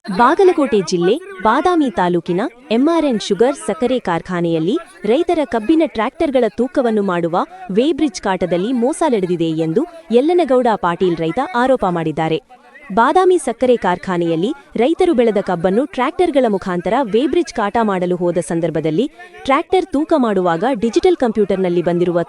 ಬಾಗಲಕೋಟೆ ಜಿಲ್ಲೆ ಬಾದಾಮಿ ತಾಲೂಕಿನ ಎಂಆರ್ಎನ್ ಶುಗರ್ ಸಕ್ಕರೆ ಕಾರ್ಖಾನೆಯಲ್ಲಿ ರೈತರ ಕಬ್ಬಿನ ಟ್ರ್ಯಾಕ್ಟರ್ಗಳ ತೂಕವನ್ನು ಮಾಡುವ ವೇಬ್ರಿಡ್ಜ್ ಕಾಟದಲ್ಲಿ ಮೋಸ ನಡೆದಿದೆ ಎಂದು ಯಲ್ಲನಗೌಡ ಪಾಟೀಲ್ ರೈತ ಆರೋಪ ಮಾಡಿದ್ದಾರೆ. ಬಾದಾಮಿ ಸಕ್ಕರೆ ಕಾರ್ಖಾನೆಯಲ್ಲಿ ರೈತರು ಬೆಳೆದ ಕಬ್ಬನ್ನು ಟ್ರ್ಯಾಕ್ಟರ್ಗಳ ಮುಖಾಂತರ ವೇಬ್ರಿಡ್ಜ್ ಕಾಟ ಮಾಡಲು ಹೋದ ಸಂದರ್ಭದಲ್ಲಿ ಟ್ರ್ಯಾಕ್ಟರ್ ತೂಕ ಮಾಡುವಾಗ ಡಿಜಿಟಲ್ ಕಂಪ್ಯೂಟರ್ನಲ್ಲಿ ಬಂದಿರುವ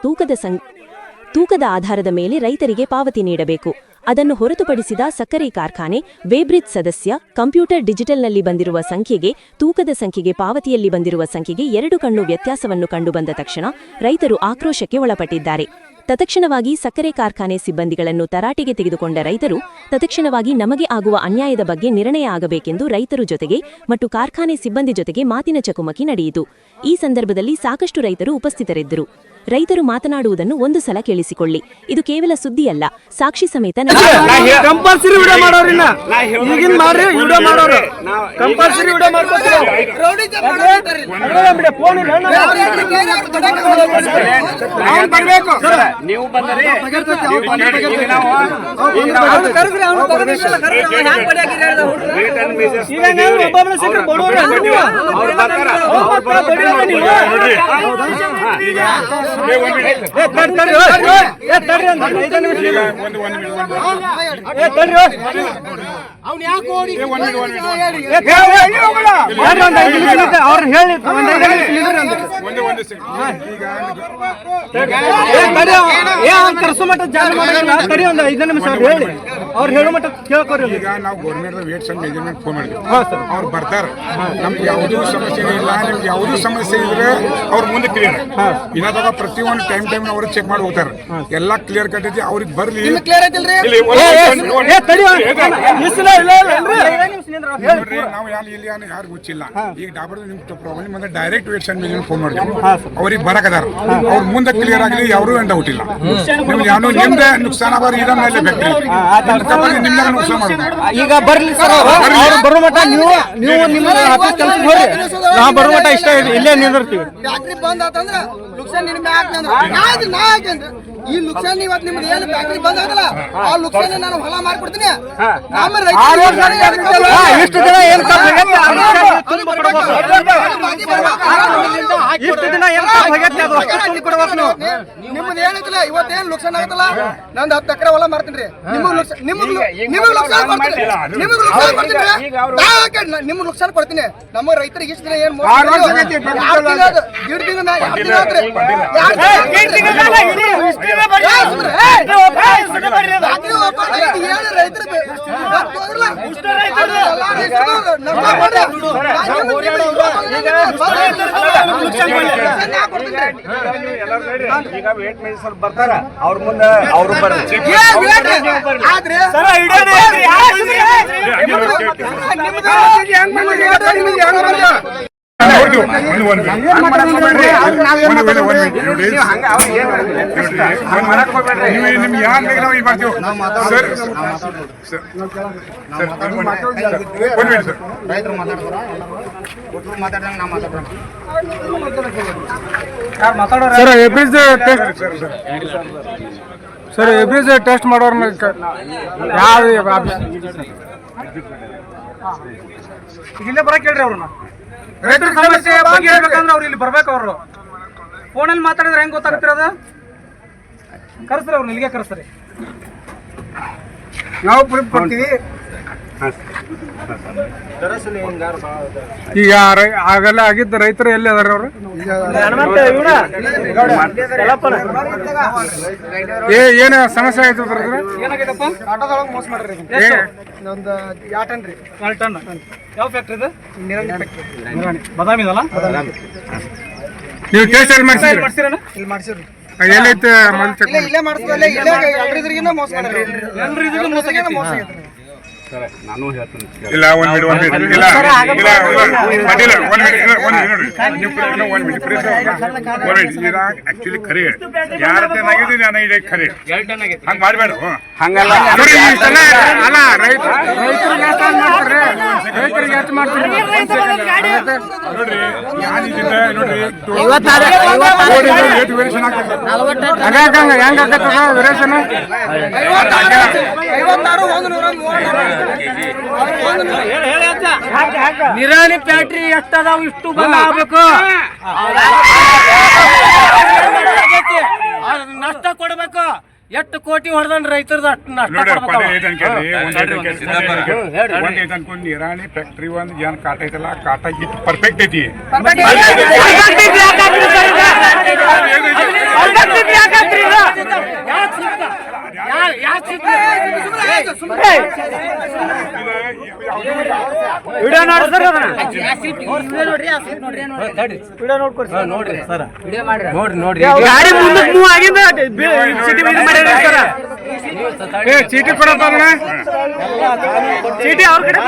ತೂಕದ ಆಧಾರದ ಮೇಲೆ ರೈತರಿಗೆ ಪಾವತಿ ನೀಡಬೇಕು. ಅದನ್ನು ಹೊರತುಪಡಿಸಿದ ಸಕ್ಕರೆ ಕಾರ್ಖಾನೆ ವೇಬ್ರಿಡ್ಜ್ ಸದಸ್ಯ ಕಂಪ್ಯೂಟರ್ ಡಿಜಿಟಲ್ನಲ್ಲಿ ಬಂದಿರುವ ಸಂಖ್ಯೆಗೆ ತೂಕದ ಸಂಖ್ಯೆಗೆ ಪಾವತಿಯಲ್ಲಿ ಬಂದಿರುವ ಸಂಖ್ಯೆಗೆ 2 ಕಣ್ಣು ವ್ಯತ್ಯಾಸವನ್ನು ಕಂಡುಬಂದ ತಕ್ಷಣ ರೈತರು ಆಕ್ರೋಶಕ್ಕೆ ಒಳಪಟ್ಟಿದ್ದಾರೆ. ತತ್ಕ್ಷಣವಾಗಿ ಸಕ್ಕರೆ ಕಾರ್ಖಾನೆ ಸಿಬ್ಬಂದಿಗಳನ್ನು ತರಾಟೆಗೆ ತೆಗೆದುಕೊಂಡ ರೈತರು ತತ್ಕ್ಷಣವಾಗಿ ನಮಗೆ ಆಗುವ ಅನ್ಯಾಯದ ಬಗ್ಗೆ ನಿರ್ಣಯ ಆಗಬೇಕೆಂದು ರೈತರು ಜೊತೆಗೆ ಮತ್ತು ಕಾರ್ಖಾನೆ ಸಿಬ್ಬಂದಿ ಜೊತೆಗೆ ಮಾತಿನ ಚಕಮಕಿ ನಡೆಯಿತು. ಈ ಸಂದರ್ಭದಲ್ಲಿ ಸಾಕಷ್ಟು ರೈತರು ಉಪಸ್ಥಿತರಿದ್ದರು. ರೈತರು ಮಾತನಾಡುವುದನ್ನು ಒಂದು ಸಲ ಕೇಳಿಸಿಕೊಳ್ಳಿ. ಇದು ಕೇವಲ ಸುದ್ದಿಯಲ್ಲ, ಸಾಕ್ಷಿ ಸಮೇತ ಅವ್ರು ಹೇಳೋ ಮಟ್ಟ ಕೇಳ್ಕೊರಿ. ಈಗ ನಾವು government weights and measurement phone ಮಾಡಿದ್ವಿ, ಅವ್ರು ಬರ್ತಾರೆ. ನಮ್ಗೆ ಯಾವುದೂ ಸಮಸ್ಯೆ ಇಲ್ಲ, ನಿಮ್ಗೆ ಯಾವುದೂ ಸಮಸ್ಯೆ ಇದ್ರೆ ಅವ್ರ ಮುಂದೆ ಕ್ಲಿಯರ್. ಇನ್ನಾದಾಗ ಪ್ರತಿಯೊಂದು ಟೈಮ್ ಅವ್ರು ಚೆಕ್ ಮಾಡಿ ಹೋಗ್ತಾರೆ. ಎಲ್ಲ ಕ್ಲಿಯರ್ ಕಟ್ ಐತಿ, ಅವ್ರಿಗೆ ಬರ್ಲಿ. ನಾವು ಇಲ್ಲಿ ಯಾರು ಗೊತ್ತಿಲ್ಲ. ಈಗ ಡಾಕ್ಟರ್ ನಿಮ್ ಪ್ರಾಬ್ಲಮ್ ಅಂದ್ರೆ direct weights and measurement phone ಮಾಡಿದ್ವಿ, ಅವ್ರಿಗೆ ಬರಕದಾರ. ಅವ್ರ ಮುಂದೆ ಕ್ಲಿಯರ್ ಆಗಲಿ, ಯಾರು ಏನು ಡೌಟ್ ಇಲ್ಲ. ನಿಮ್ಗೆ ಯಾವ ನಿಮ್ದೆ ನುಕ್ಸಾನ ಆಗೋರು ಇರೋ ಮೇಲೆ ಫ್ಯಾಕ್ಟ್ರಿ ನಿಮ್ದಾಗ ನುಕ್ಸಾನ ಮಾಡೋದು. ಈಗ ಬರ್ಲಿ ಸರ್, ಅವ್ರು ಬರೋ ಮಟ್ಟ ನೀವು ನಿಮ್ಮ ಆಫೀಸ್ ಕೆಲಸ ಹೋಗ್ರಿ. ನಾವು ಬರೋ ಮಟ್ಟ ಇಷ್ಟ ಇಲ್ಲೇ ನಿಂದಿರ್ತೀವಿ. ಫ್ಯಾಕ್ಟ್ರಿ ಬಂದ್ ಆತಂದ್ರ ನುಕ್ಸಾನ್ ನಿಮ್ಗೆ ಹಾಕಂದ್ರೆ ಈ ನುಕ್ಸಾನ್ ಇವತ್ತು ನಿಮ್ದು ಏನು ಫ್ಯಾಕ್ಟ್ರಿ ಬಂದ್ ಆಗಲ್ಲ, ಆ ನುಕ್ಸಾನ್ ನಾನು ಹೊಲ ಮಾರ್ಕೊಡ್ತೀನಿ. ಇಷ್ಟು ದಿನ ಏನು ನಿಮ್ದು ಏನಿಲ್ಲ, ಇವತ್ತೇನು ನುಕ್ಸಾನ್ ಆಗತ್ತಲ್ಲ, ನಂದು 10 ಎಕರೆ ಹೊಲ ಮಾರ್ತೀನಿ. ನಿಮ್ಗೆ ನುಕ್ಸಾನ್ ಕೊಡ್ತೀನಿ. ನಮ್ಮ ರೈತರಿಗೆ ಇಷ್ಟು ದಿನ ಏನು ಈಗ ವೇಟ್ ಮೇಜರ್ ಬರ್ತಾರ, ಅವ್ರ ಮುಂದೆ ಅವರು ನಿಮ್ಗೆ ಯಾರು ನಾವು ಈಗ ಮಾಡ್ತೀವಿ ಸರ್. ಸರ್ ಎಬ್ರಿಜ್ ಟೆಸ್ಟ್ ಮಾಡೋರ್ನ ಯಾವ ಇಲ್ಲೇ ಬರಕ್ ಹೇಳ್ರಿ. ಅವ್ರನ್ನ ರೈತರ ಸಮಸ್ಯೆ ಬಗ್ಗೆ ಹೇಳ್ಬೇಕಂದ್ರೆ ಅವ್ರು ಇಲ್ಲಿ ಬರ್ಬೇಕು. ಅವರು ಫೋನಲ್ಲಿ ಮಾತಾಡಿದ್ರೆ ಹೆಂಗ್ ಗೊತ್ತಾಗತ್ತಿರ? ಅದ ಕರೆಸ್ರಿ, ಅವ್ರನ್ನ ಇಲ್ಲಿಗೆ ಕರೆಸ್ರಿ. ನಾವು ಪ್ರೂಫ್ ಕೊಡ್ತೀವಿ. ಈಗ ಆಗೆಲ್ಲ ಆಗಿದ್ದ ರೈತರು ಎಲ್ಲಿ ಅದಾರ? ಅವರು ಏನು ಸಮಸ್ಯೆ ಆಯ್ತು? ಏನಾಗೈತಪ್ಪ? ಆಟೋದೊಳಗೆ ಮೋಸ ಮಾಡ್ರಿ. ಒಂದು 2 ಟನ್ ರೀ. 2 ಟನ್. ಯಾವ ಫ್ಯಾಕ್ಟ್ರಿ ಇದು? ಬಾದಾಮಿ ಇದಲ್ಲ? ನೀವು ಟೆಸ್ಟ್ ಎಲ್ಲಿ ಮಾಡ್ಸಿರಣ್ಣ? ಇಲ್ಲಿ ಮಾಡ್ಸಿರಿ. ಎಲ್ಲೈತೆ? ಇಲ್ಲೇ ಮಾಡಿಸ್ದಲ್ಲ, ಇಲ್ಲೇ ಎಲ್ರಿದ್ರಿಗಿನ್ನ ಮೋಸ ಮಾಡ್ರಿ. ಎಲ್ರಿದ್ರಿಗೂ ಮೋಸ ಆಗೈತಿ. ನಾನು ಹೇಳ್ತೀನಿ ಇಲ್ಲ, ಆಕ್ಚುಲಿ ಖರೆ ಯಾರ ಟನ್ ನಾನು ಇದೆ ಖರೆ ಹಂಗ ಮಾಡ್ಬೇಡ. ಹಂಗಲ್ಲ ಅಲ್ಲ, ರೈತರಿಗೆ ಎಷ್ಟು ಮಾಡ್ತಾರೆ ನೋಡ್ರಿ. ನೋಡ್ರಿ ವೇರಿಯೇಷನ್ ಆಗ್ತದೆ. ಹೆಂಗ ಆಗತ್ತ ವೇರಿಯೇಷನ್? 56 100 ಹೇಳಿ ನಿರಾಣಿ ಫ್ಯಾಕ್ಟ್ರಿ ಎಷ್ಟದಾವ್ ಇಷ್ಟು ಬಂದ್ ಆಗ್ಬೇಕು. ನಷ್ಟ ಕೊಡ್ಬೇಕು. ಎಷ್ಟು ಕೋಟಿ ಹೊಡೆದನ್ ರೈತರದ ಅಷ್ಟು ನಷ್ಟ ನಿರಾಣಿ ಫ್ಯಾಕ್ಟ್ರಿ ಒಂದ್ ಏನ್ ಕಾಟ ಐತಲ್ಲ ಕಾಟ ಪರ್ಫೆಕ್ಟ್ ಐತಿ. ಗಾಡಿ ಮುಂದಕ್ಕೆ ಮೂವ್ ಆಗಿಂದ ಚೀಟಿ ಕೊಡತ್ತ ಚೀಟಿ ಅವ್ರ ಕಡೆ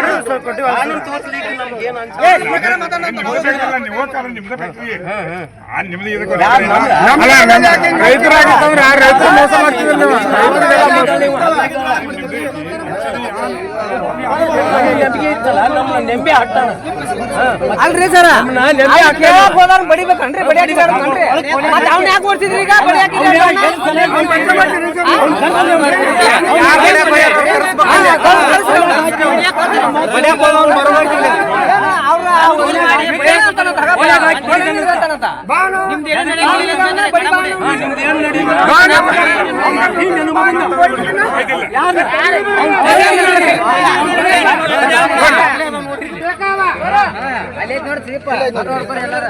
ರೈತರಾಗಿತ್ತಂದ್ರೆ ರೈತರು ಮೋಸ ಮಾಡ್ತಿದ್ರು. ನೆಂಬೆ ಹಾಕ್ತಾನ ಅಲ್ರಿ ಸರ, ಬಡಿಬೇಕನ್ರಿ? ಬಡಿ ಅವ್ನ ಯಾಕೆ ಓಡ್ಸಿದ್ರಿ ಈಗ? ಬಡಿ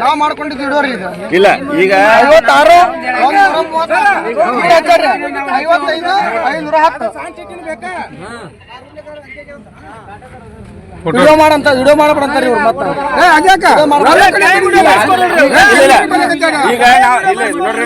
ನಾವು ಮಾಡ್ಕೊಂಡಿದ್ದು ಇಡೋರಿ ಇದು ಇಲ್ಲ. ಈಗ 56 55 510 ವಿಡಿಯೋ ಮಾಡಂತ ವಿಡಿಯೋ ಮಾಡಬೇಡಂತಾರ ಇವ್ರು. ಮತ್ತೆ ಈಗ ನೋಡ್ರಿ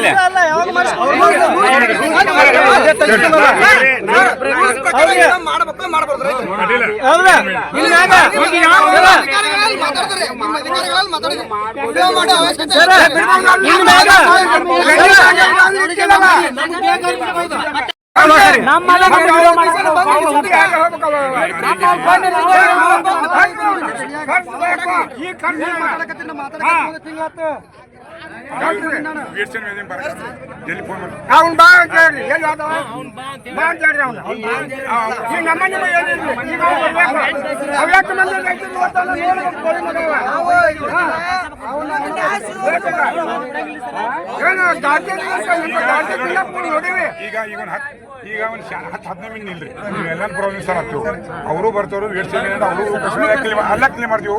ಈಗ ಒಂದು 10-15 ಮಿನಿಟ್ ನಿಲ್ರಿ, ನೀವೆಲ್ಲ ಪ್ರಾಬ್ಲಮ್ ಸರ್ ಆಗ್ತೀವಿ. ಅವರು ಬರ್ತವ್ರು ವೇಸ್ಟ್ ಅವರು ಅಲ್ಲ ಕ್ಲೀನ್ ಮಾಡ್ತೀವಿ.